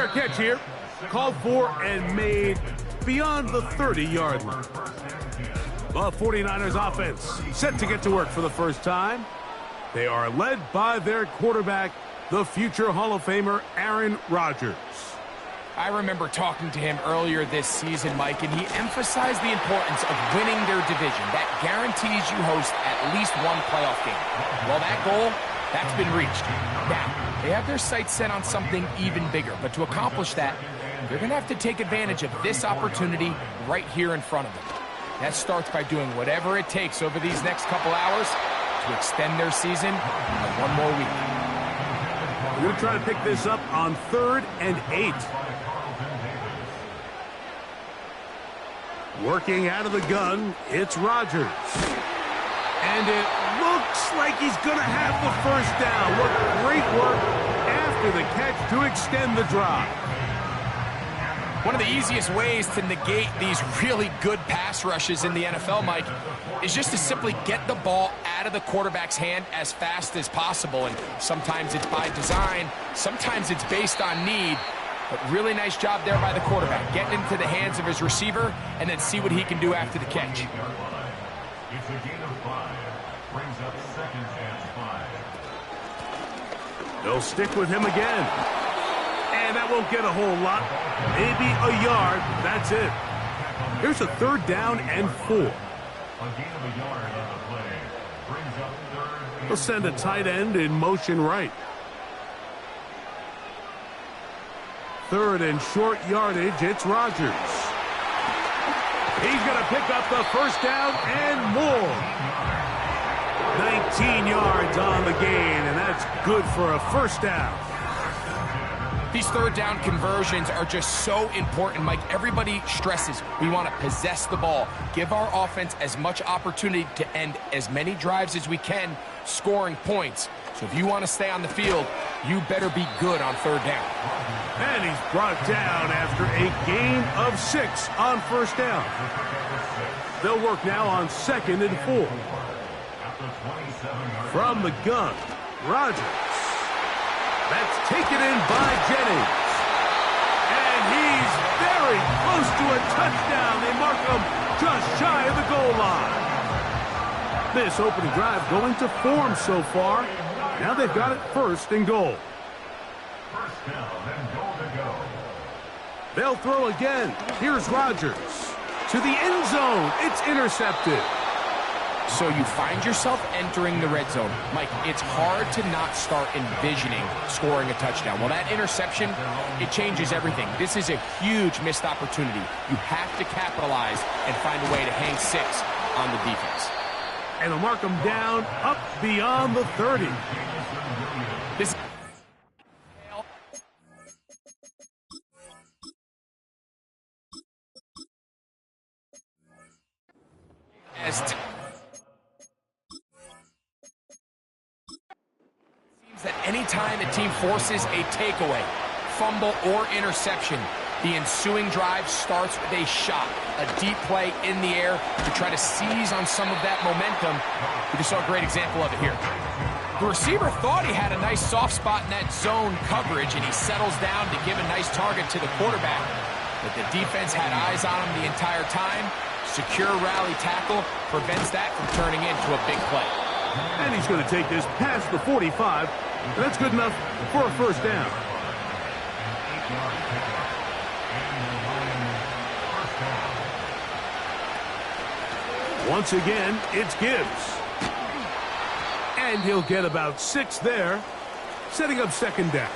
catch here. Called for and made beyond the 30-yard line. The 49ers offense set to get to work for the first time. They are led by their quarterback, the future Hall of Famer, Aaron Rodgers. I remember talking to him earlier this season, Mike, and he emphasized the importance of winning their division. That guarantees you host at least one playoff game. Well, that goal, that's been reached. Now, they have their sights set on something even bigger, but to accomplish that, they're going to have to take advantage of this opportunity right here in front of them. That starts by doing whatever it takes over these next couple hours to extend their season by one more week. We're going to try to pick this up on 3rd and 8. Working out of the gun, it's Rodgers. And it looks like he's going to have the first down. What great work after the catch to extend the drive. One of the easiest ways to negate these really good pass rushes in the NFL, Mike, is just to simply get the ball out of the quarterback's hand as fast as possible. And sometimes it's by design, sometimes it's based on need. But really nice job there by the quarterback, getting into the hands of his receiver and then see what he can do after the catch. It's a gain of 5. Brings up second and 5. They'll stick with him again. And that won't get a whole lot. Maybe a yard. That's it. Here's a 3rd down and 4. A gain of a yard on the play. Brings up 3rd. They'll send a tight end in motion right. 3rd and short yardage, it's Rodgers. He's going to pick up the first down and more. 19 yards on the gain, and that's good for a first down. These 3rd down conversions are just so important, Mike. Everybody stresses we want to possess the ball, give our offense as much opportunity to end as many drives as we can, scoring points. So if you want to stay on the field, you better be good on 3rd down. And he's brought down after a gain of 6 on first down. They'll work now on 2nd and 4. From the gun, Rodgers. That's taken in by Jennings. And he's very close to a touchdown. They mark him just shy of the goal line. This opening drive going to form so far. Now they've got it 1st and goal. First down and goal to go. They'll throw again. Here's Rodgers. To the end zone. It's intercepted. So you find yourself entering the red zone. Mike, it's hard to not start envisioning scoring a touchdown. Well, that interception, it changes everything. This is a huge missed opportunity. You have to capitalize and find a way to hang 6 on the defense. And they'll mark them down up beyond the 30. This that anytime a team forces a takeaway, fumble, or interception, the ensuing drive starts with a shot, a deep play in the air to try to seize on some of that momentum. We just saw a great example of it here. The receiver thought he had a nice soft spot in that zone coverage, and he settles down to give a nice target to the quarterback. But the defense had eyes on him the entire time. Secure rally tackle prevents that from turning into a big play. And he's going to take this past the 45. And that's good enough for a first down. Once again, it's Gibbs. And he'll get about 6 there, setting up 2nd down.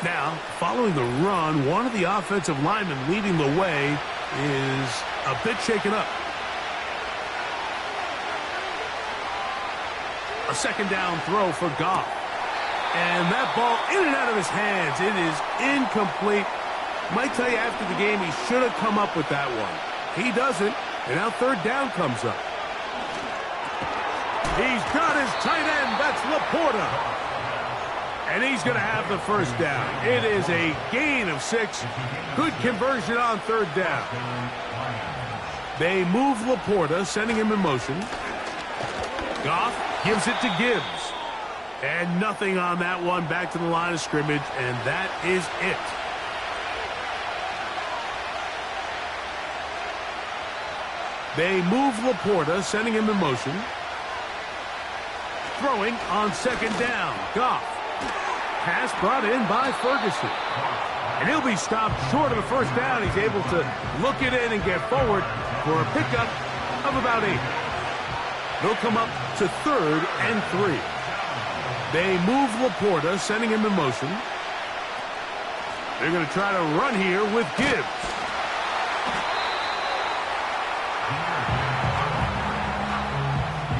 Now, following the run, one of the offensive linemen leading the way is a bit shaken up. A 2nd down throw for Goff. And that ball in and out of his hands. It is incomplete. Might tell you after the game he should have come up with that one. He doesn't. And now 3rd down comes up. He's got his tight end. That's Laporta. And he's going to have the first down. It is a gain of 6. Good conversion on 3rd down. They move Laporta, sending him in motion. Goff gives it to Gibbs. And nothing on that one. Back to the line of scrimmage, and that is it. They move Laporta, sending him in motion. Throwing on second down. Goff. Pass brought in by Ferguson. And he'll be stopped short of the first down. He's able to look it in and get forward for a pickup of about 8. They'll come up to 3rd and 3. They move Laporta, sending him in motion. They're going to try to run here with Gibbs.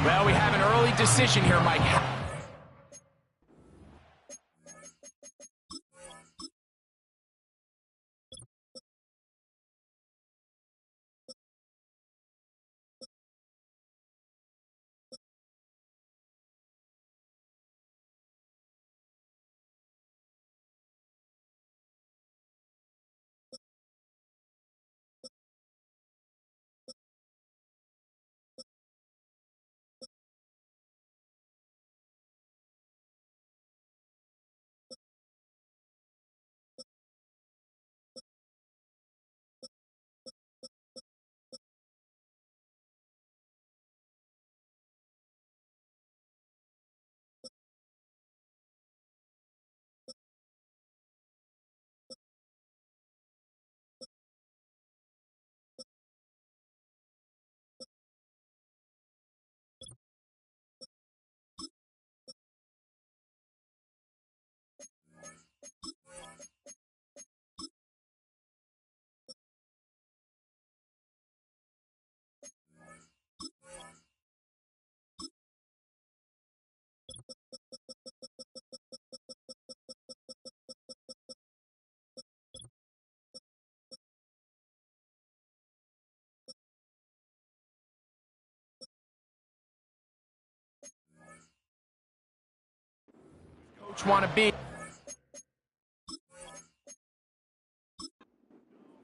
Well, we have an early decision here, Mike. Coach want to be.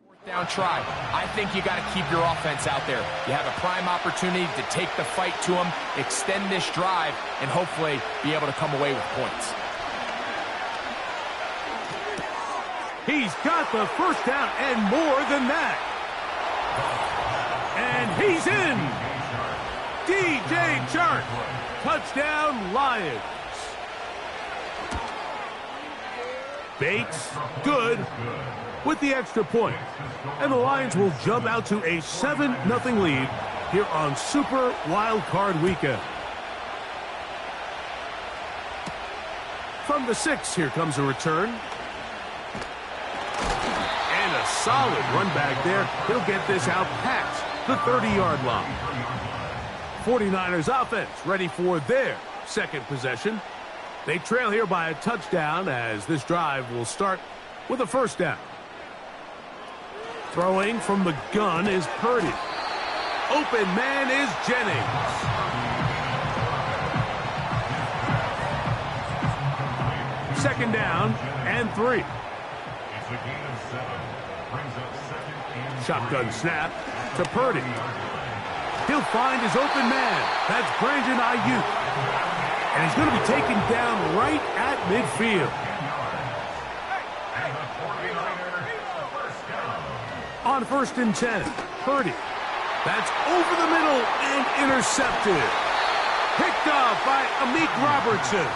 Fourth down try. I think you got to keep your offense out there. You have a prime opportunity to take the fight to them, extend this drive, and hopefully be able to come away with points. He's got the first down and more than that. And he's in. DJ Chark. Touchdown, Lions. Bates, good, with the extra point. And the Lions will jump out to a 7-0 lead here on Super Wild Card Weekend. From the 6, here comes a return. And a solid run back there. He'll get this out past the 30-yard line. 49ers offense ready for their second possession. They trail here by a touchdown as this drive will start with a first down. Throwing from the gun is Purdy. Open man is Jennings. Second down and 3. It's a gain of 7. Brings up 2nd and Shotgun snap to Purdy. He'll find his open man. That's Brandon Ayuk. And he's going to be taken down right at midfield. On 1st and 10, Purdy. That's over the middle and intercepted. Picked off by Amik Robertson.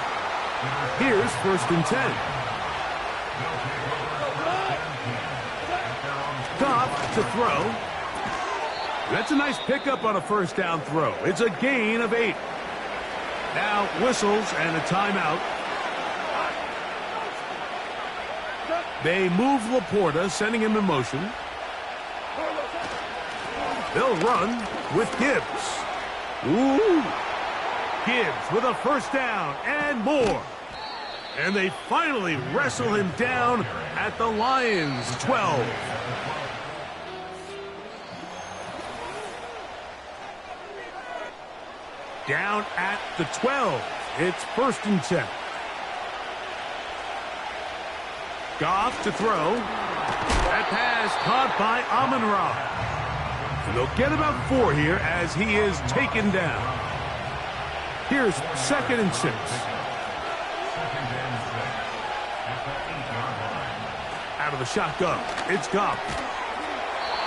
Here's 1st and 10. Goff to throw. That's a nice pickup on a first down throw. It's a gain of 8. Now whistles and a timeout. They move Laporta, sending him in motion. They'll run with Gibbs. Ooh! Gibbs with a first down and more. And they finally wrestle him down at the Lions' 12. Down at the 12. It's 1st and 10. Goff to throw. That pass caught by Amon-Ra. And they'll get about 4 here as he is taken down. Here's 2nd and 6. Out of the shotgun, it's Goff.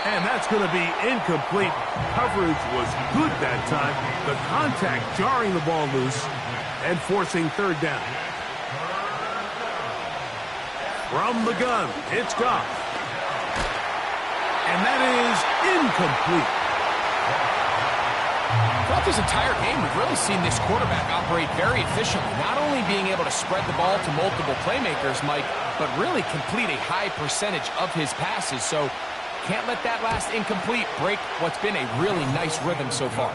And that's going to be incomplete. Coverage was good that time. The contact jarring the ball loose and forcing third down. From the gun, it's Goff. And that is incomplete. Throughout this entire game, we've really seen this quarterback operate very efficiently, not only being able to spread the ball to multiple playmakers, Mike, but really complete a high percentage of his passes. So can't let that last incomplete break what's been a really nice rhythm so far.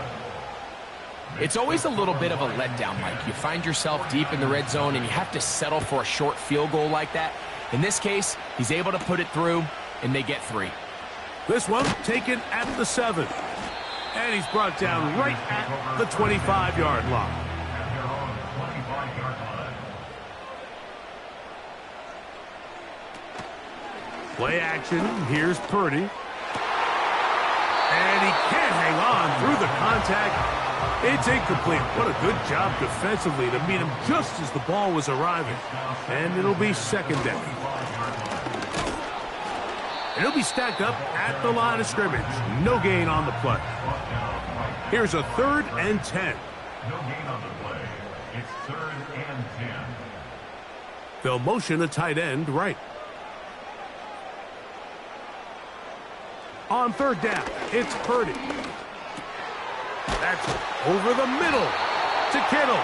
It's always a little bit of a letdown, Mike. You find yourself deep in the red zone and you have to settle for a short field goal like that. In this case, he's able to put it through, and they get 3. This one taken at the 7. And he's brought down right at the 25-yard line. Play action. Here's Purdy. And he can't hang on through the contact. It's incomplete. What a good job defensively to meet him just as the ball was arriving. And it'll be second down. And he'll be stacked up at the line of scrimmage. No gain on the play. Here's a 3rd and 10. No gain on the play. It's 3rd and 10. They'll motion a tight end right. On 3rd down, it's Purdy. That's over the middle to Kittle.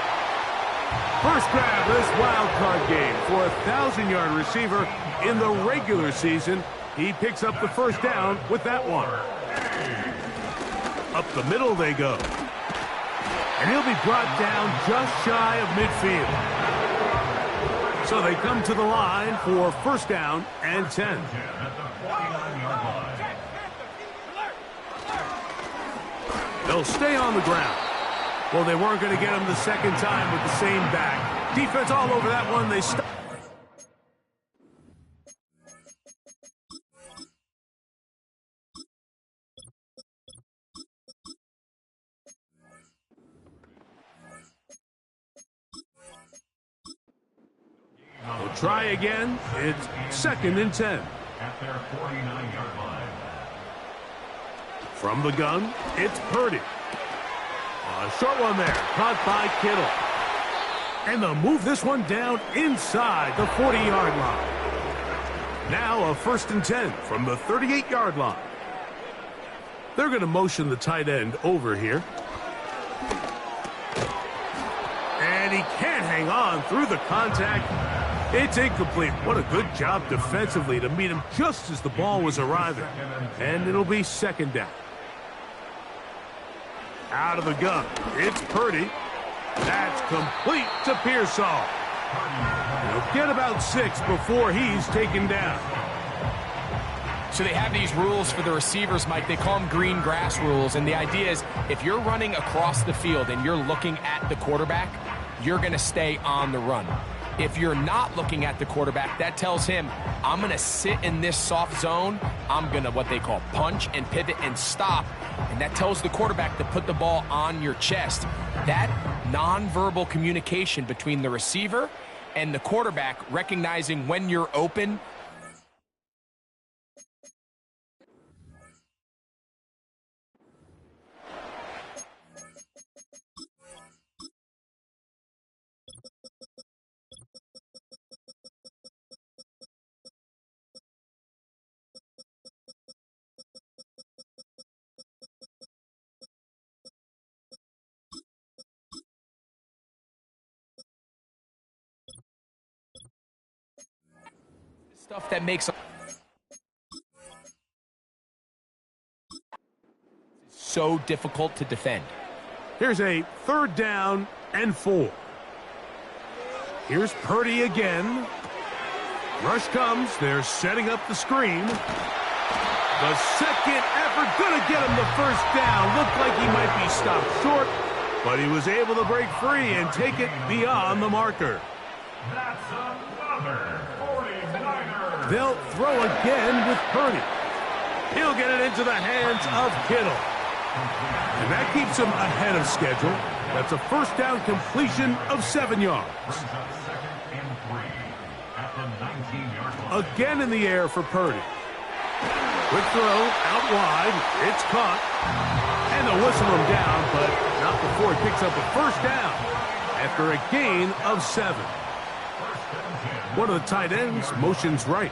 First grab this wild card game for a 1,000-yard receiver in the regular season. He picks up the first down with that one. Up the middle they go. And he'll be brought down just shy of midfield. So they come to the line for first down and 10. They'll stay on the ground. Well, they weren't going to get him the second time with the same back. Defense all over that one. They stop. They'll try again. It's 2nd and 10. At their 49-yard line. From the gun, it's Purdy. A short one there, caught by Kittle. And they'll move this one down inside the 40-yard line. Now a 1st and 10 from the 38-yard line. They're going to motion the tight end over here. And he can't hang on through the contact. It's incomplete. What a good job defensively to meet him just as the ball was arriving. And it'll be second down. Out of the gun, it's Purdy. That's complete to Pearsall. He'll get about 6 before he's taken down. So they have these rules for the receivers, Mike. They call them green grass rules. And the idea is if you're running across the field and you're looking at the quarterback, you're going to stay on the run. If you're not looking at the quarterback, that tells him, I'm going to sit in this soft zone. I'm going to what they call punch and pivot and stop. And that tells the quarterback to put the ball on your chest. That nonverbal communication between the receiver and the quarterback, recognizing when you're open. Stuff that makes so difficult to defend. Here's a 3rd down and 4. Here's Purdy again. Rush comes. They're setting up the screen. The second effort going to get him the first down. Looked like he might be stopped short, but he was able to break free and take it beyond the marker. That's another 49er. They'll throw again with Purdy. He'll get it into the hands of Kittle. And that keeps him ahead of schedule. That's a first down completion of 7 yards. Brings up 2nd and 3 at the 19-yard line. A again in the air for Purdy. Quick throw out wide. It's caught. And they'll whistle him down, but not before he picks up a first down after a gain of 7. One of the tight ends motions right.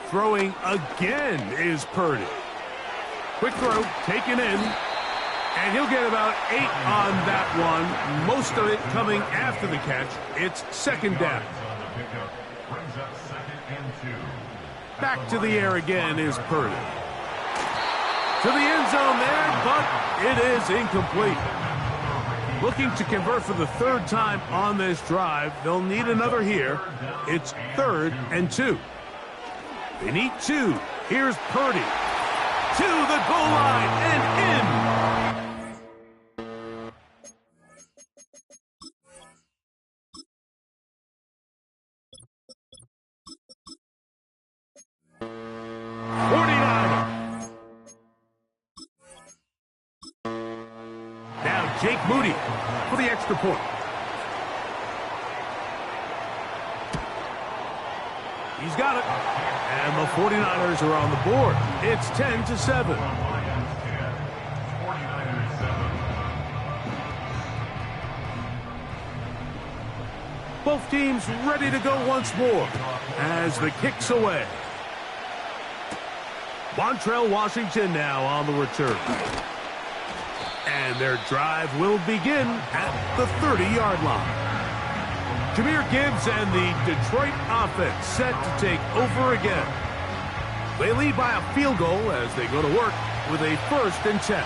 Throwing again is Purdy. Quick throw taken in. And he'll get about 8 on that one. Most of it coming after the catch. It's second down. Back to the air again is Purdy. To the end zone there, but it is incomplete. Looking to convert for the third time on this drive. They'll need another here. It's 3rd and 2. They need 2. Here's Purdy. To the goal line and in. Jake Moody for the extra point. He's got it. And the 49ers are on the board. It's 10-7. Both teams ready to go once more as the kick's away. Montrell Washington now on the return. And their drive will begin at the 30-yard line. Jahmyr Gibbs and the Detroit offense set to take over again. They lead by a field goal as they go to work with a 1st and 10.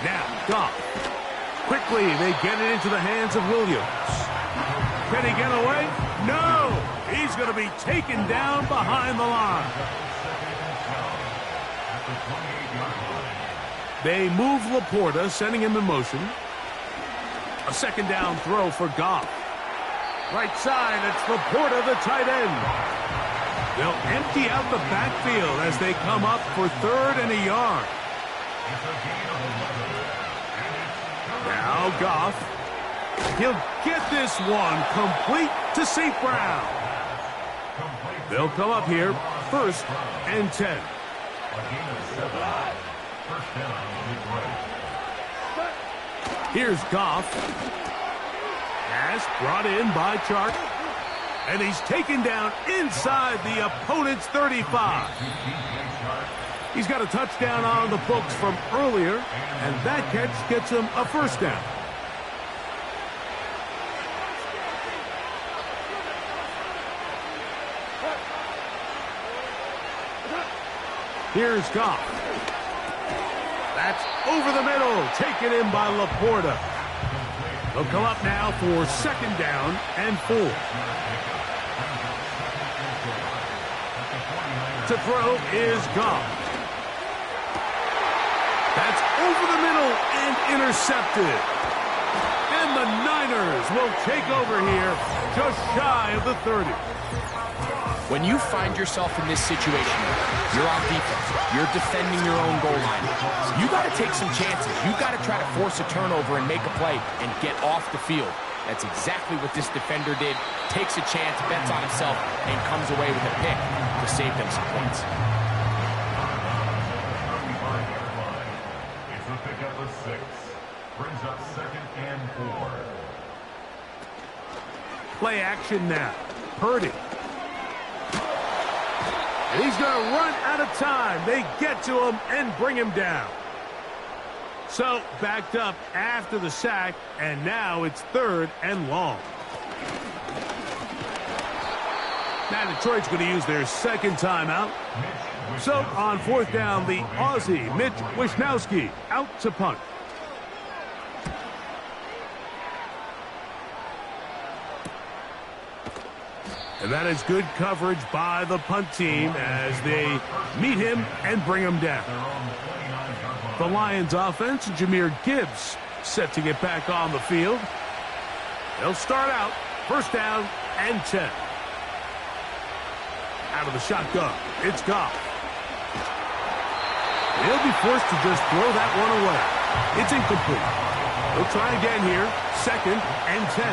Now, Goff. Quickly, they get it into the hands of Williams. Can he get away? No! He's going to be taken down behind the line. They move Laporta, sending him in motion. A second down throw for Goff. Right side, it's Laporta, the tight end. They'll empty out the backfield as they come up for 3rd and a yard. Now Goff. He'll get this one complete to St. Brown. They'll come up here 1st and 10. Here's Goff. Pass brought in by Chark. And he's taken down inside the opponent's 35. He's got a touchdown on the books from earlier, and that catch gets him a first down. Here's Goff. That's over the middle, taken in by Laporta. They'll come up now for 2nd down and 4. To throw is Goff. That's over the middle and intercepted. And the Niners will take over here just shy of the 30. When you find yourself in this situation, you're on defense, you're defending your own goal line. You got to take some chances. You got to try to force a turnover and make a play and get off the field. That's exactly what this defender did. Takes a chance, bets on himself, and comes away with a pick to save them some points. It's a pickup of 6. Brings up 2nd and 4. Play action now. Purdy. And he's going to run out of time. They get to him and bring him down. So, backed up after the sack, and now it's 3rd and long. Now Detroit's going to use their 2nd timeout. So, on 4th down, the Aussie, Mitch Wishnowsky, out to punt. And that is good coverage by the punt team as they meet him and bring him down. The Lions offense, Jahmyr Gibbs, set to get back on the field. They'll start out 1st down and 10. Out of the shotgun, it's Goff. He'll be forced to just throw that one away. It's incomplete. He'll try again here. 2nd and 10.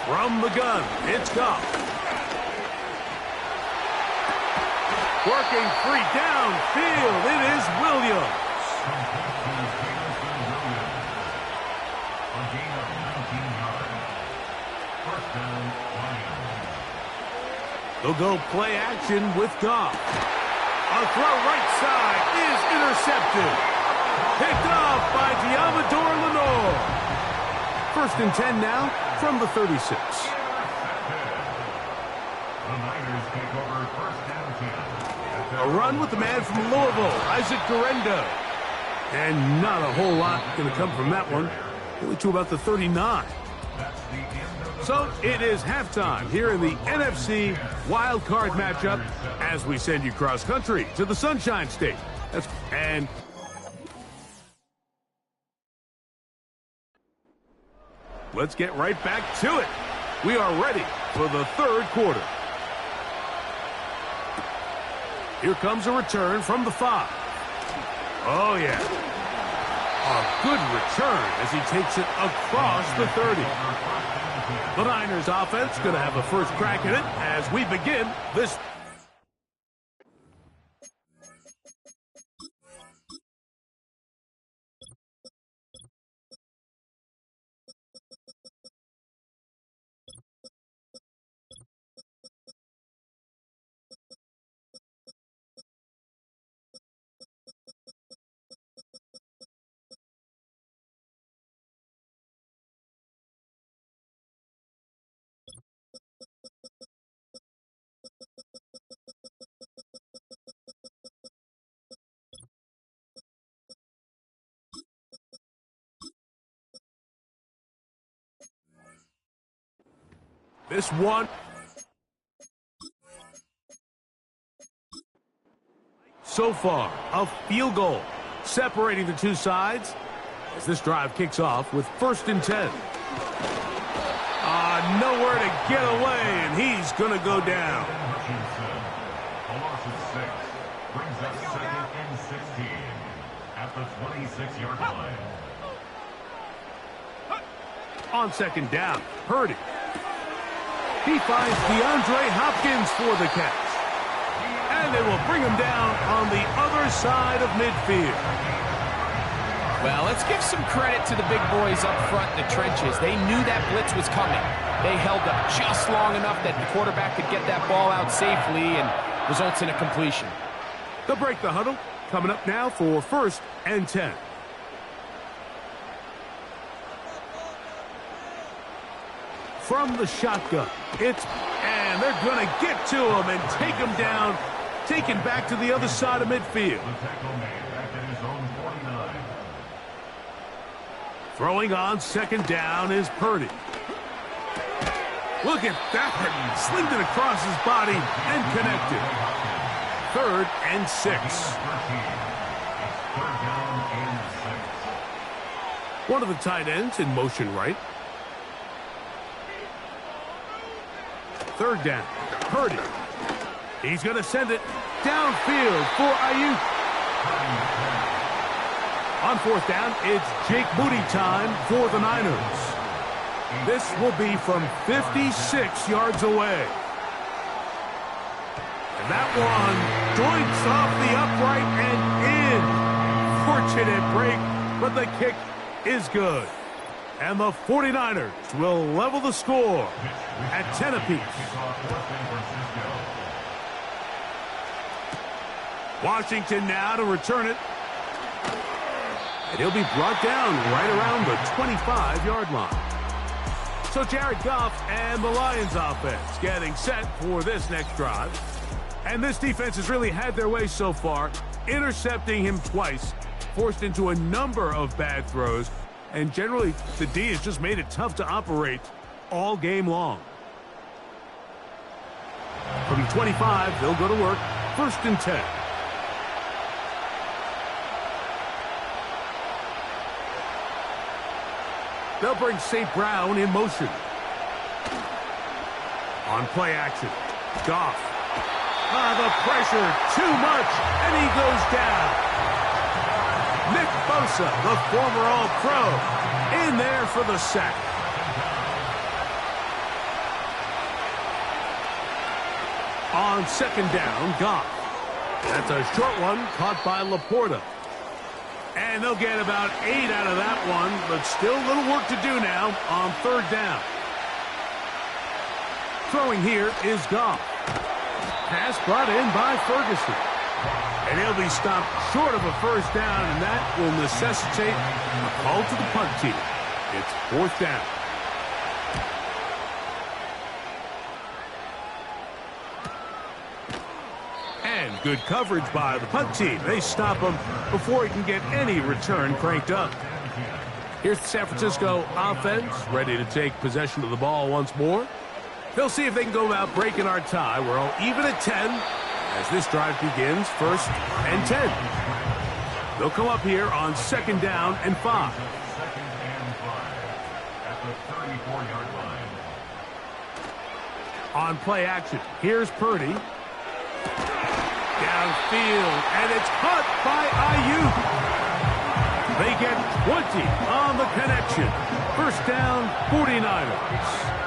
From the gun, it's Goff. Working free downfield. It is Williams. A gain of 19 yards. First down, Lions. They'll go play action with Goff. A throw right side is intercepted. Picked off by Diamador Lenore. 1st and 10 now from the 36. The Niners take over 1st and 10. A run with the man from Louisville, Isaac Guerrero. And not a whole lot going to come from that one. Only to about the 39. That's the end of the So it is halftime here in the NFC Wild Card matchup as we send you cross country to the Sunshine State. And let's get right back to it. We are ready for the 3rd quarter. Here comes a return from the 5. Oh, yeah. A good return as he takes it across the 30. The Niners offense going to have a first crack at it as we begin this. This one. So far, a field goal separating the two sides as this drive kicks off with 1st and 10. Nowhere to get away, and he's going to go down. Hutchinson, a loss of 6, brings up 2nd and 16 at the 26-yard line. On 2nd down, Purdy. He finds DeAndre Hopkins for the catch. And they will bring him down on the other side of midfield. Well, let's give some credit to the big boys up front in the trenches. They knew that blitz was coming. They held up just long enough that the quarterback could get that ball out safely and results in a completion. They'll break the huddle. Coming up now for 1st and 10. From the shotgun, and they're going to get to him and take him down, taken back to the other side of midfield. The tackle made back at his own 49. Throwing on 2nd down is Purdy. Look at that. Slinged it across his body and connected. 3rd and 6. It's 3rd down and 6. One of the tight ends in motion right. 3rd down. Purdy. He's going to send it downfield for Ayuk. On 4th down, it's Jake Moody time for the Niners. This will be from 56 yards away. And that one joints off the upright and in. Fortunate break, but the kick is good. And the 49ers will level the score at 10 apiece. Washington now to return it. And he'll be brought down right around the 25-yard line. So Jared Goff and the Lions offense getting set for this next drive. And this defense has really had their way so far, intercepting him twice, forced into a number of bad throws, and generally the D has just made it tough to operate all game long. From 25, they'll go to work, 1st and 10. They'll bring St. Brown in motion. On play action, Goff. The pressure, too much, and he goes down. Nick Bosa, the former All-Pro, in there for the sack. On second down, Goff. That's a short one caught by Laporta. And they'll get about 8 out of that one, but still a little work to do now on third down. Throwing here is Goff. Pass brought in by Ferguson. And he'll be stopped short of a first down, and that will necessitate a call to the punt team. It's fourth down. And good coverage by the punt team. They stop him before he can get any return cranked up. Here's the San Francisco offense, ready to take possession of the ball once more. They'll see if they can go about breaking our tie. We're all even at 10 as this drive begins, first and 10. They'll come up here on second down and 5. Second and 5 at the 34-yard line. On play action, here's Purdy. Downfield, and it's caught by Ayuk. They get 20 on the connection. First down, 49ers.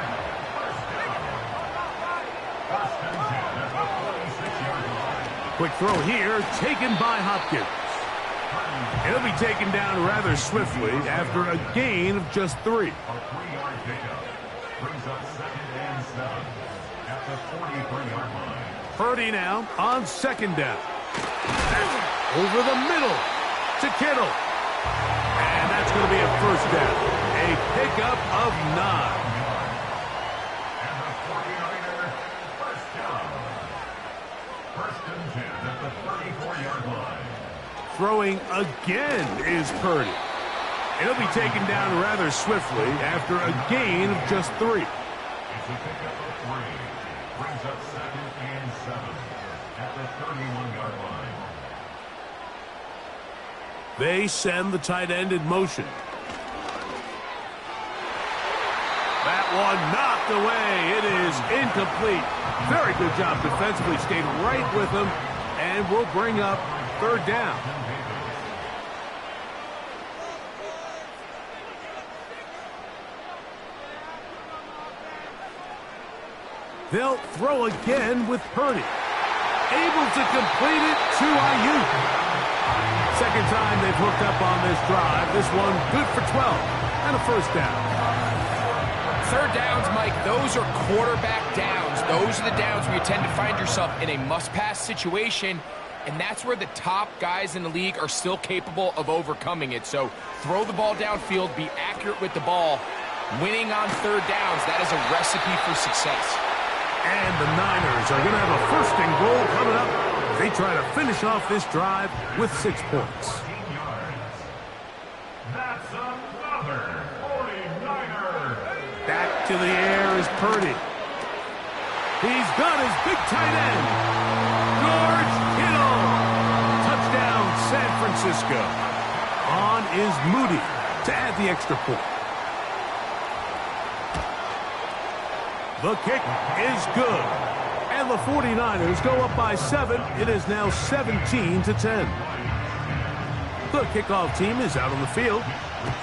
Quick throw here, taken by Hopkins. He'll be taken down rather swiftly after a gain of just 3. A 3-yard pickup brings up second and 7 at the 43-yard line. Purdy now on second down. Over the middle to Kittle. And that's going to be a first down. A pickup of 9. And the 49er first down. First and 10 at the 34-yard line. Throwing again is Purdy. It'll be taken down rather swiftly after a gain of just 3. It's a pickup of 3. Brings up second and 7 at the 31-yard line. They send the tight end in motion. That one knocked away. It is incomplete. Very good job defensively. Stayed right with him and will bring up third down. They'll throw again with Purdy. Able to complete it to Ayuk. Second time they've hooked up on this drive. This one good for 12 and a first down. Third downs, Mike, those are quarterback downs. Those are the downs where you tend to find yourself in a must-pass situation, and that's where the top guys in the league are still capable of overcoming it. So throw the ball downfield, be accurate with the ball. Winning on third downs, that is a recipe for success. And the Niners are going to have a first and goal coming up as they try to finish off this drive with 6 points. 14 yards. That's another 49er. Back to the air is Purdy. He's got his big tight end. George Kittle. Touchdown, San Francisco. On is Moody to add the extra point. The kick is good. And the 49ers go up by 7. It is now 17-10. The kickoff team is out on the field.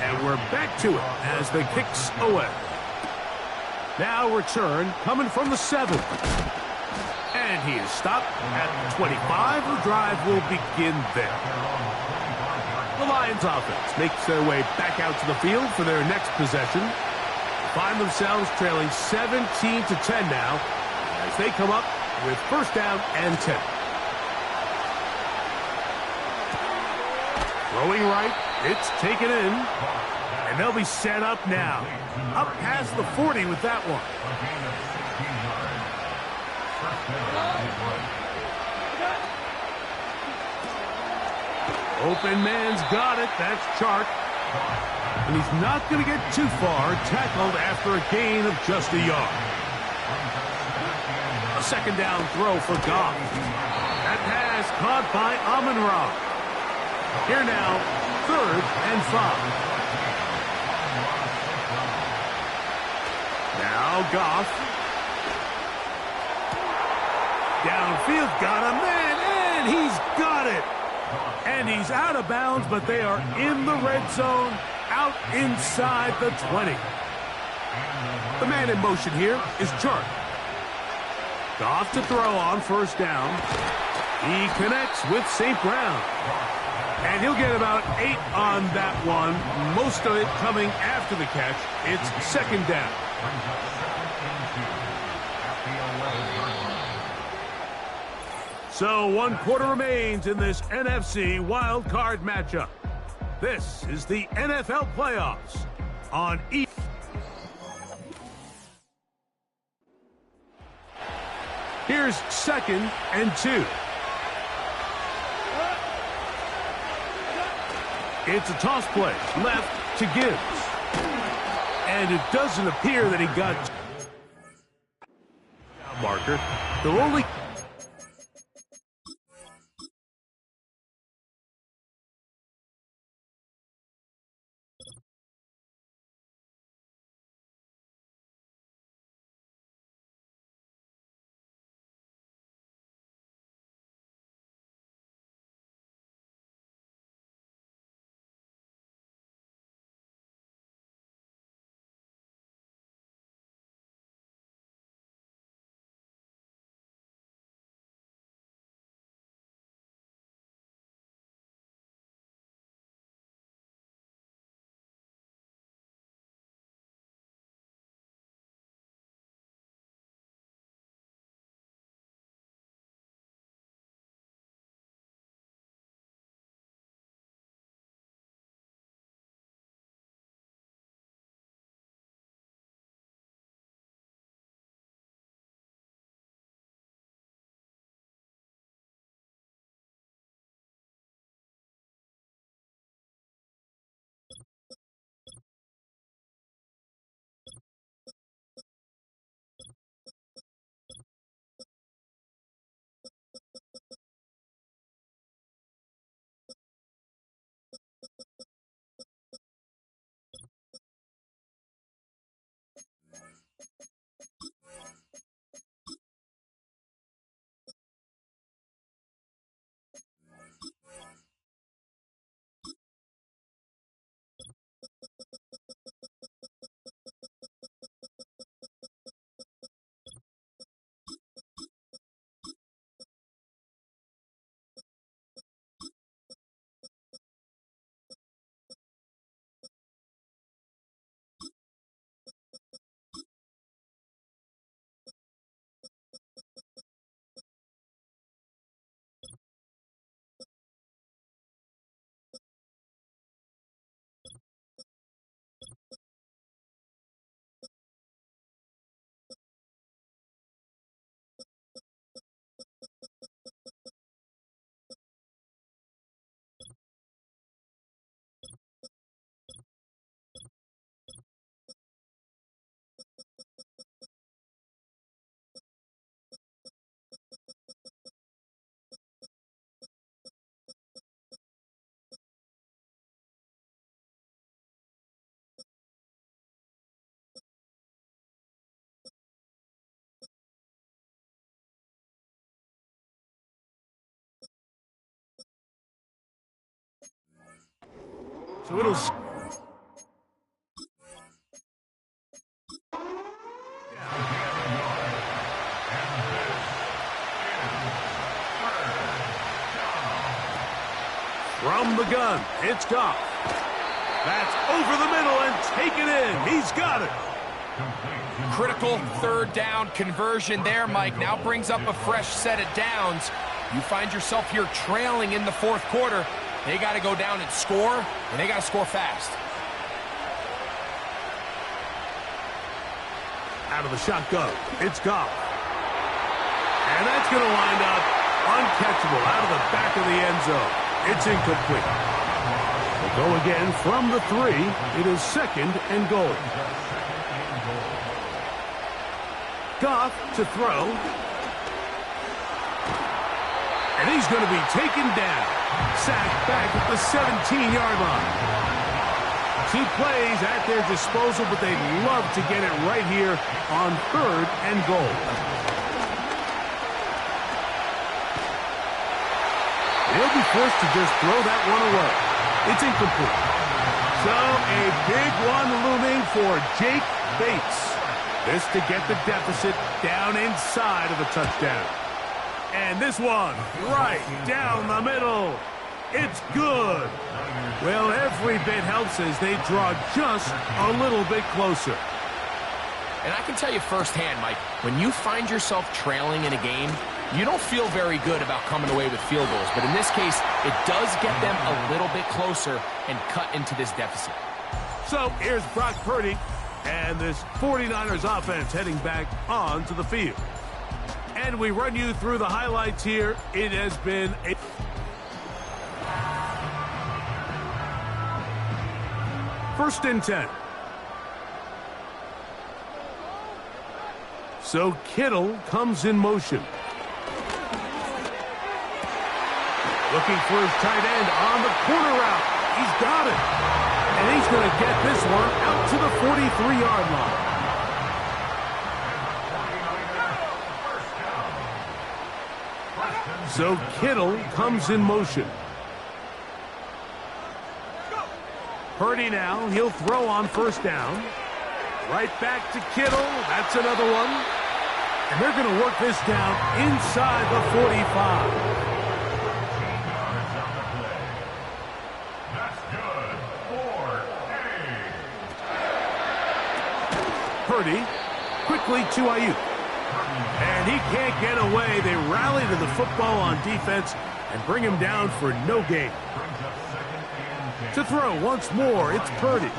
And we're back to it as the kick's away. Now return coming from the 7. And he is stopped at 25. The drive will begin there. The Lions offense makes their way back out to the field for their next possession. Find themselves trailing 17-10 now as they come up with first down and 10. Throwing right, it's taken in, and they'll be set up now. Up past the 40 with that one. Open man's got it. That's Chark. And he's not going to get too far, tackled after a gain of just a yard. A second down throw for Goff. That pass caught by Amon-Ra. Here now, third and 5. Now Goff. Downfield, got a man, and he's got it. And he's out of bounds, but they are in the red zone, out inside the 20. The man in motion here is Chark. Goff to throw on first down. He connects with St. Brown. And he'll get about 8 on that one, most of it coming after the catch. It's second down. So 1 quarter remains in this NFC wild card matchup. This is the NFL playoffs on E. Here's 2nd and 2. It's a toss play, left to Gibbs. And it doesn't appear that he got marker. They'll only... So it'll... From the gun, it's Goff. That's over the middle and taken in. He's got it. Critical 3rd down conversion there, Mike. Now brings up a fresh set of downs. You find yourself here trailing in the 4th quarter. They got to go down and score, and they got to score fast. Out of the shotgun, it's Goff. And that's going to wind up uncatchable out of the back of the end zone. It's incomplete. We'll go again from the 3. It is 2nd and goal. Goff to throw. And he's going to be taken down. Sacked back at the 17-yard line. 2 plays at their disposal, but they'd love to get it right here on 3rd and goal. He'll be forced to just throw that one away. It's incomplete. So a big one looming for Jake Bates. This to get the deficit down inside of a touchdown. And this one right down the middle. It's good. Well, every bit helps as they draw just a little bit closer. And I can tell you firsthand, Mike, when you find yourself trailing in a game, you don't feel very good about coming away with field goals. But in this case, it does get them a little bit closer and cut into this deficit. So here's Brock Purdy and this 49ers offense heading back onto the field. And we run you through the highlights here. It has been a... First and 10. So Kittle comes in motion. Looking for his tight end on the corner route. He's got it. And he's going to get this one out to the 43-yard line. So Kittle comes in motion. Purdy now, he'll throw on first down. Right back to Kittle. That's another one. And they're going to work this down inside the 45. That's good. 4-8. Purdy quickly to Ayuk. And he can't get away. They rally to the football on defense and bring him down for no gain. To throw once more, it's Purdy.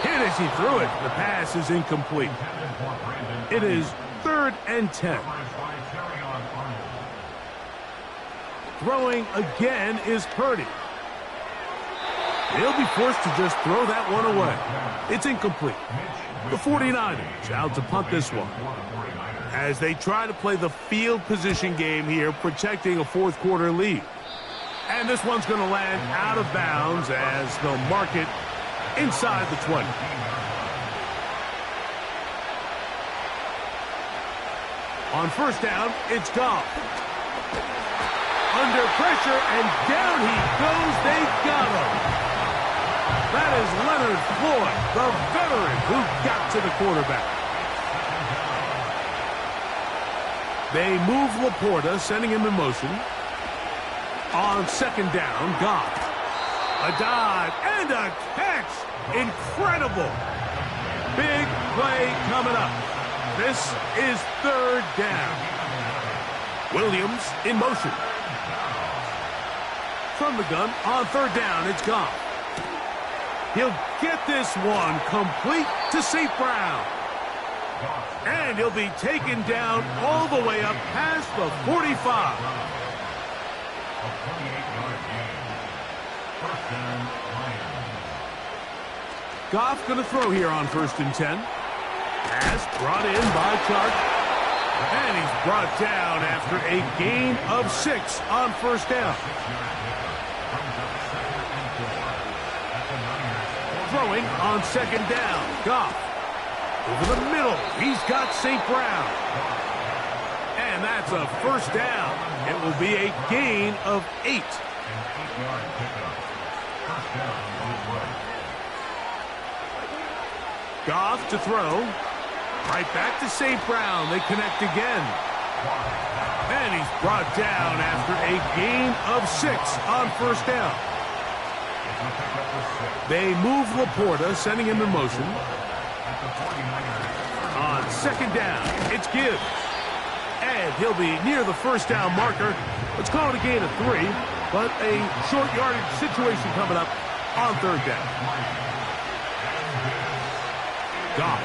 Hit as he threw it. The pass is incomplete. It is 3rd and 10. Throwing again is Purdy. He'll be forced to just throw that one away. It's incomplete. The 49ers out to punt this one, as they try to play the field position game here, protecting a fourth quarter lead. And this one's going to land out of bounds as they'll mark it inside the 20. On first down, it's Goff. Under pressure, and down he goes. They got him. That is Leonard Floyd, the veteran who got to the quarterback. They move Laporta, sending him in motion. On second down, Goff. A dive and a catch. Incredible. Big play coming up. This is 3rd down. Williams in motion. From the gun, on 3rd down, it's Goff. He'll get this one complete to St. Brown. And he'll be taken down all the way up past the 45. A 28-yard gain. First down, Lions. Goff going to throw here on 1st and 10. Pass brought in by Chark. And he's brought down after a gain of 6 on 1st down. Throwing on 2nd down. Goff. Over the middle. He's got St. Brown. And that's a 1st down. It will be a gain of 8. An 8-yard pickup. First down is right. Goff to throw. Right back to St. Brown. They connect again. And he's brought down after a gain of 6 on 1st down. They move Laporta, sending him in motion. On 2nd down, it's Gibbs. And he'll be near the 1st down marker. Let's call it a gain of 3, but a short yardage situation coming up on 3rd down. Goff.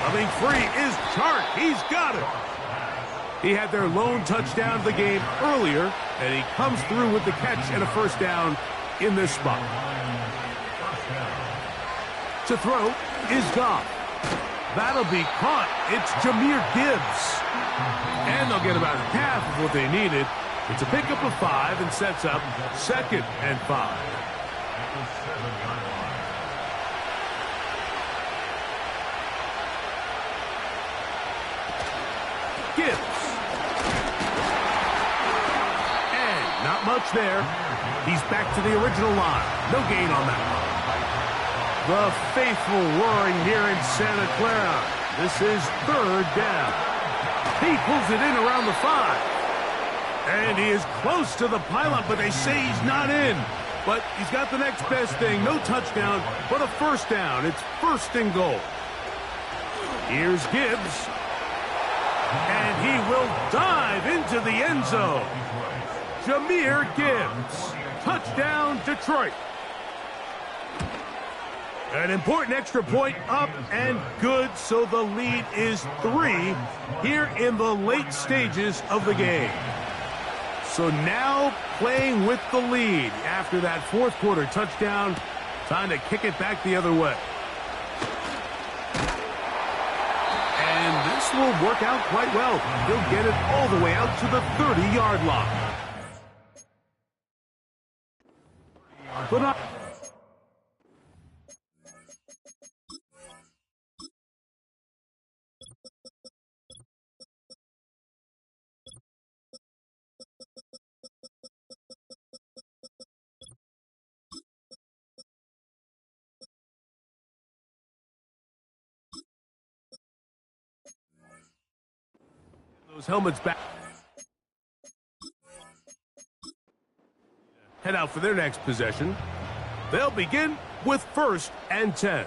Coming free is Chark. He's got it. He had their lone touchdown of the game earlier, and he comes through with the catch and a 1st down in this spot. To throw is Goff. That'll be caught. It's Jahmyr Gibbs. And they'll get about half of what they needed. It's a pickup of 5 and sets up 2nd and 5. Gibbs. Not much there. He's back to the original line. No gain on that one. The faithful roaring here in Santa Clara. This is third down. He pulls it in around the 5. And he is close to the pylon, but they say he's not in. But he's got the next best thing. No touchdown, but a first down. It's first and goal. Here's Gibbs. And he will dive into the end zone. Jahmyr Gibbs. Touchdown, Detroit. An important extra point up and good, so the lead is 3 here in the late stages of the game. So now playing with the lead after that fourth quarter touchdown. Time to kick it back the other way. And this will work out quite well. He'll get it all the way out to the 30-yard line. But not those helmets back. Head out for their next possession. They'll begin with 1st and 10.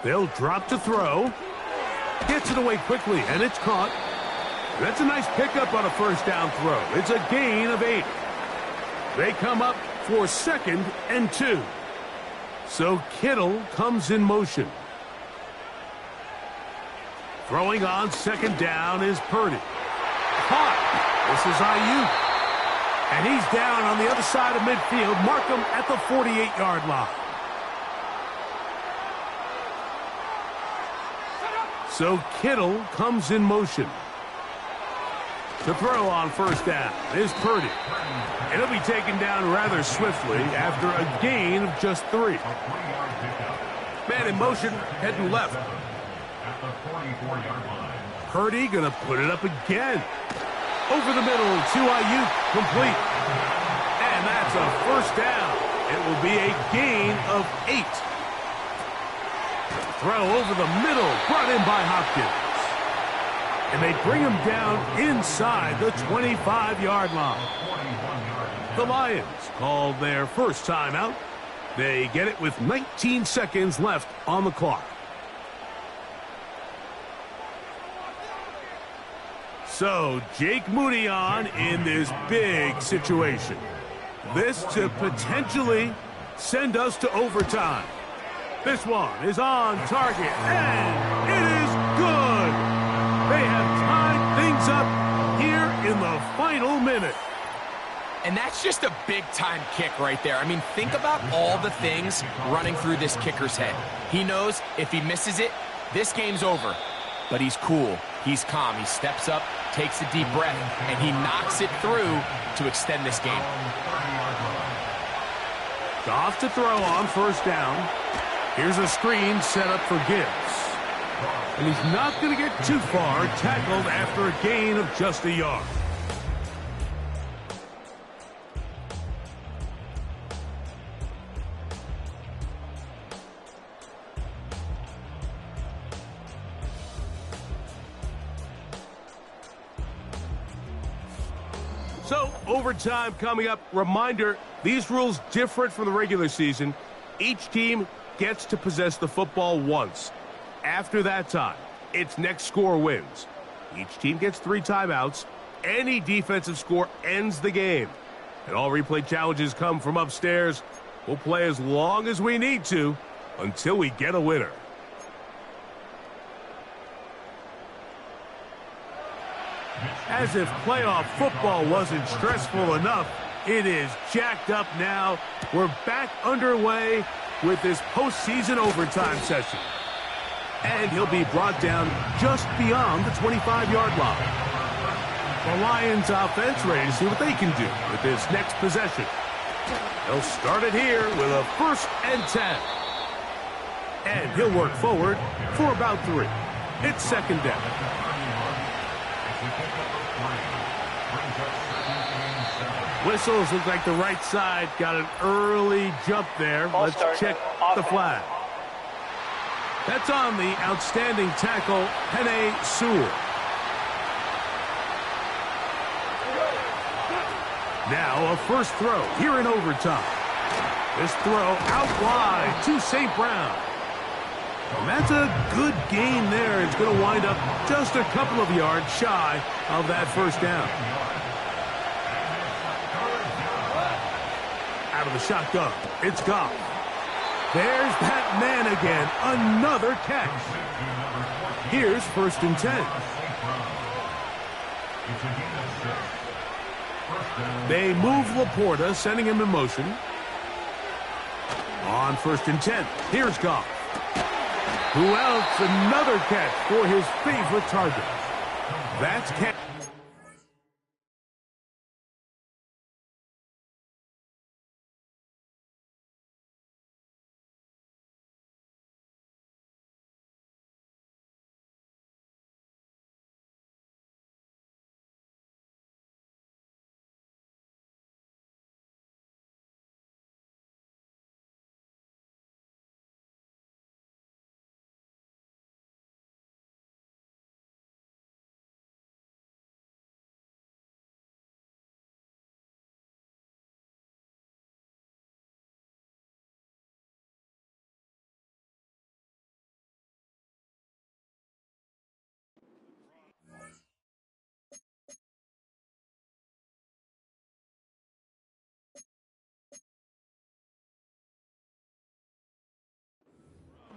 They'll drop to throw. Gets it away quickly, and it's caught. That's a nice pickup on a first down throw. It's a gain of 8. They come up for 2nd and 2. So Kittle comes in motion. Throwing on 2nd down is Purdy. Caught. This is Ayuk. And he's down on the other side of midfield. Mark him at the 48-yard line. So Kittle comes in motion. To throw on 1st down is Purdy. And he'll be taken down rather swiftly after a gain of just 3. Man in motion, heading left. Purdy gonna put it up again. Over the middle to Ayuk, complete. And that's a first down. It will be a gain of 8. Throw over the middle, brought in by Hopkins. And they bring him down inside the 25-yard line. The Lions called their first timeout. They get it with 19 seconds left on the clock. So, Jake Moody on in this big situation. This to potentially send us to overtime. This one is on target, and it is good. They have tied things up here in the final minute. And that's just a big-time kick right there. I mean, think about all the things running through this kicker's head. He knows if he misses it, this game's over. But he's cool. He's calm. He steps up, takes a deep breath, and he knocks it through to extend this game. Goff to throw on 1st down. Here's a screen set up for Gibbs. And he's not going to get too far, tackled after a gain of just a yard. So, overtime coming up. Reminder, these rules different from the regular season. Each team gets to possess the football once. After that time, its next score wins. Each team gets 3 timeouts. Any defensive score ends the game. And all replay challenges come from upstairs. We'll play as long as we need to until we get a winner. As if playoff football wasn't stressful enough, it is jacked up now. We're back underway with this postseason overtime session. And he'll be brought down just beyond the 25-yard line. The Lions offense ready to see what they can do with this next possession. They'll start it here with a 1st and 10. And he'll work forward for about 3. It's 2nd down. Whistles look like the right side got an early jump there. Let's check the flag. That's on the outstanding tackle, Penei Sewell. Now a first throw here in overtime. This throw out wide to St. Brown. And that's a good gain there. It's going to wind up just a couple of yards shy of that first down. Out of the shotgun, it's Goff. There's that man again, another catch. Here's 1st and 10. They move Laporta, sending him in motion. On 1st and 10, here's Goff. Who else? Another catch for his favorite target. That's catch.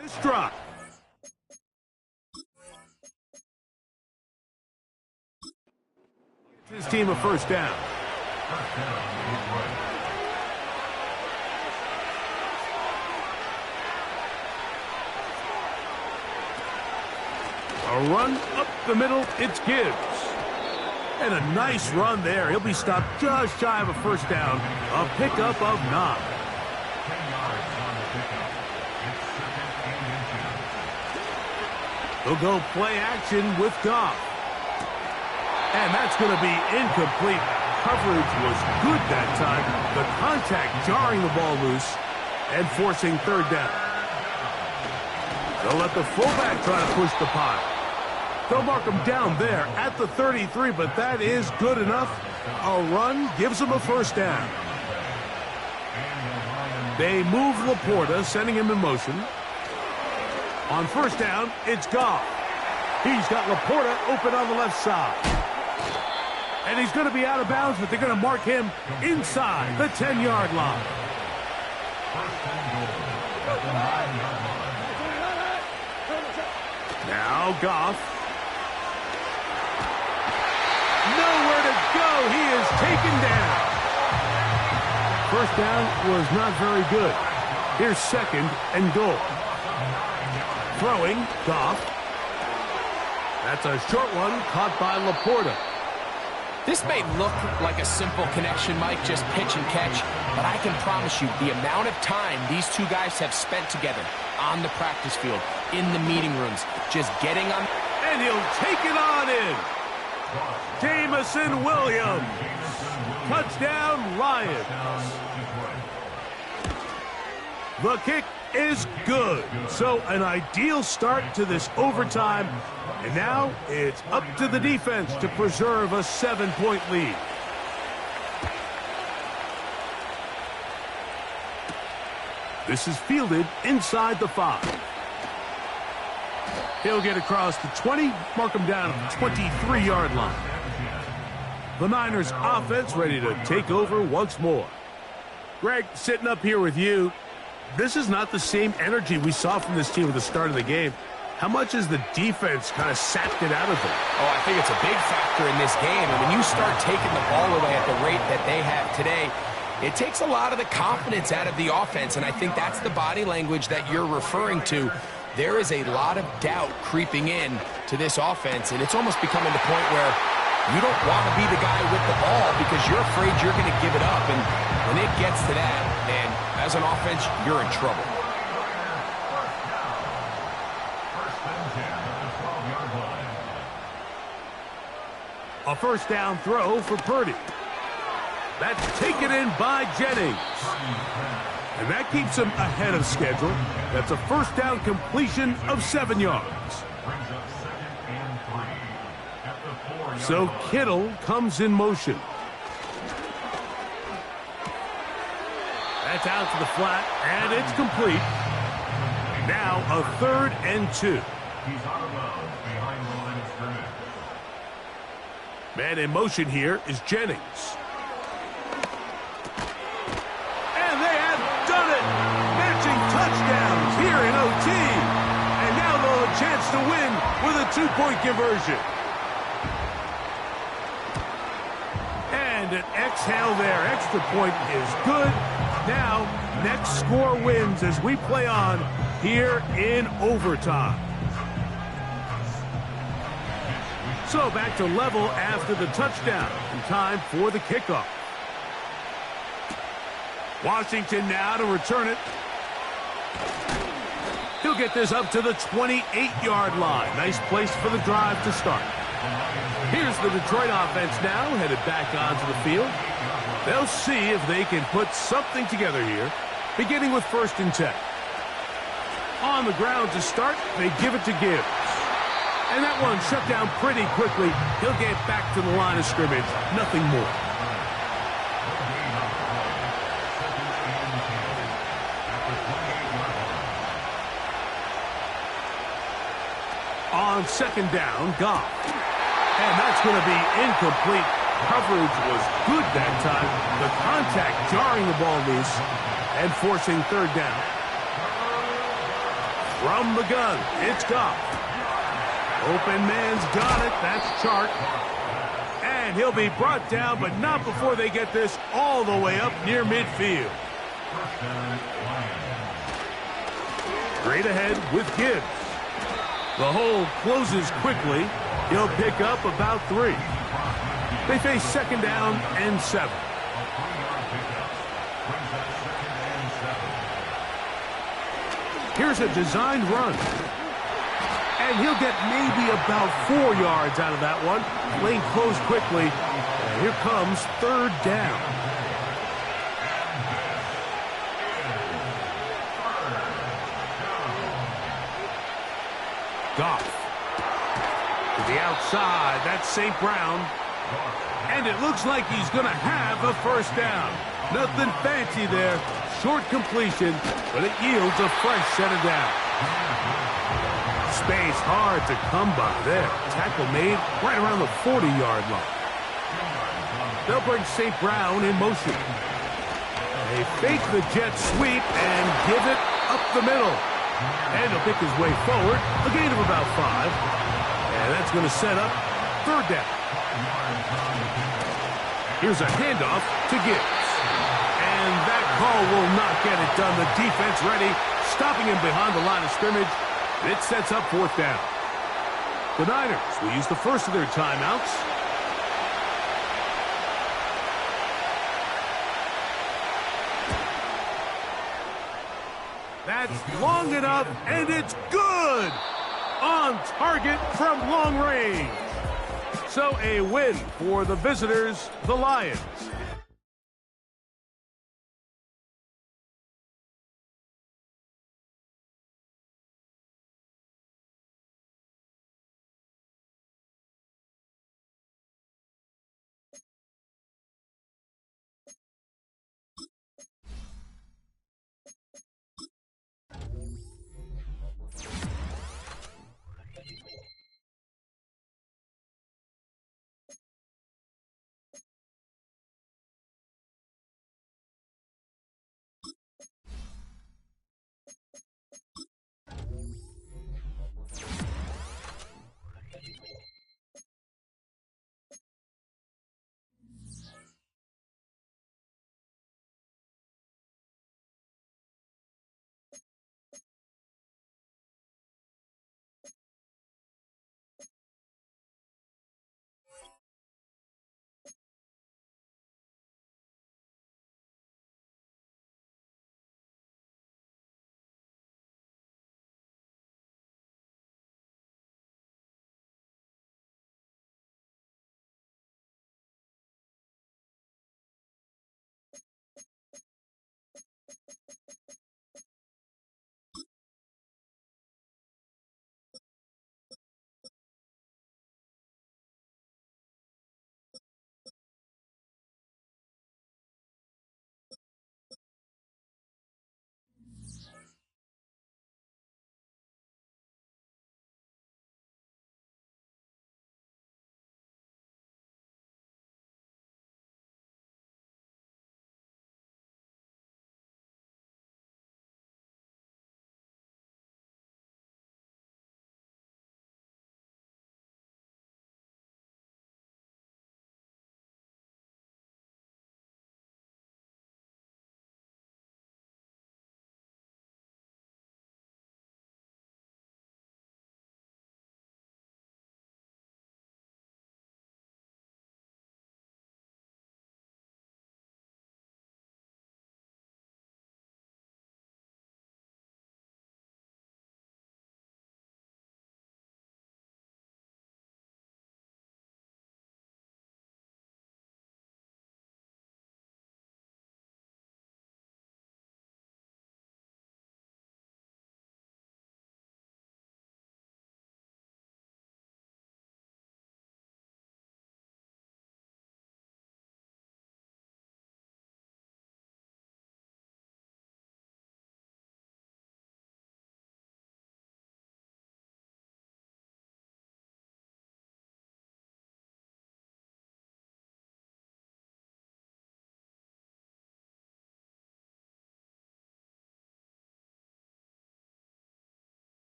This drop. His team a first down. A run up the middle, it's Gibbs. And a nice run there. He'll be stopped just shy of a first down. A pickup of 9. They'll go play action with Goff. And that's going to be incomplete. Coverage was good that time. The contact jarring the ball loose and forcing 3rd down. They'll let the fullback try to push the pile. They'll mark him down there at the 33, but that is good enough. A run gives them a first down. They move Laporta, sending him in motion. On 1st down, it's Goff. He's got Laporta open on the left side. And he's going to be out of bounds, but they're going to mark him inside the 10-yard line. Now Goff. Nowhere to go. He is taken down. First down was not very good. Here's 2nd and goal. Throwing, Goff. That's a short one caught by Laporta. This may look like a simple connection, Mike, just pitch and catch, but I can promise you the amount of time these two guys have spent together on the practice field, in the meeting rooms, just getting on. And he'll take it on in. Jamison Williams. Touchdown, Lions. The kick is good. So an ideal start to this overtime. And now it's up to the defense to preserve a 7-point lead. This is fielded inside the 5. He'll get across the 20, mark him down at the 23-yard line. The Niners offense ready to take over once more. Greg, sitting up here with you, this is not the same energy we saw from this team at the start of the game. How much has the defense kind of sapped it out of them? Oh, I think it's a big factor in this game. And when you start taking the ball away at the rate that they have today, it takes a lot of the confidence out of the offense. And I think that's the body language that you're referring to. There is a lot of doubt creeping in to this offense. And it's almost becoming the point where you don't want to be the guy with the ball because you're afraid you're going to give it up. And when it gets to that, man, as an offense, you're in trouble. A first down throw for Purdy. That's taken in by Jennings. And that keeps him ahead of schedule. That's a first down completion of 7 yards. So Kittle comes in motion. That's out to the flat, and it's complete. Now a 3rd and 2. He's out of bounds behind the line of scrimmage. Man in motion here is Jennings. And they have done it! Matching touchdowns here in OT. And now they'll have a chance to win with a 2-point conversion. And an exhale there. Extra point is good. Now, next score wins as we play on here in overtime. So back to level after the touchdown. And time for the kickoff. Washington now to return it. He'll get this up to the 28-yard line. Nice place for the drive to start. Here's the Detroit offense now, headed back onto the field. They'll see if they can put something together here, beginning with 1st and 10. On the ground to start, they give it to Gibbs. And that one shut down pretty quickly. He'll get back to the line of scrimmage, nothing more. On 2nd down, Goff. And that's going to be incomplete. Coverage was good that time. The contact jarring the ball loose and forcing 3rd down. From the gun, it's Goff. Open man's got it. That's Chark. And he'll be brought down, but not before they get this all the way up near midfield. Straight ahead with Gibbs. The hole closes quickly. He'll pick up about 3. They face 2nd down and 7. Here's a designed run. And he'll get maybe about 4 yards out of that one. Lane closed quickly. And here comes 3rd down. Goff. To the outside. That's St. Brown. And it looks like he's going to have a 1st down. Nothing fancy there. Short completion, but it yields a fresh set of down. Space hard to come by there. Tackle made right around the 40-yard line. They'll bring St. Brown in motion. They fake the jet sweep and give it up the middle. And he'll pick his way forward, a gain of about 5. And that's going to set up 3rd down. Here's a handoff to Gibbs. And that call will not get it done. The defense ready, stopping him behind the line of scrimmage. It sets up 4th down. The Niners will use the first of their timeouts. That's long enough, and it's good! On target from long range. So a win for the visitors, the Lions.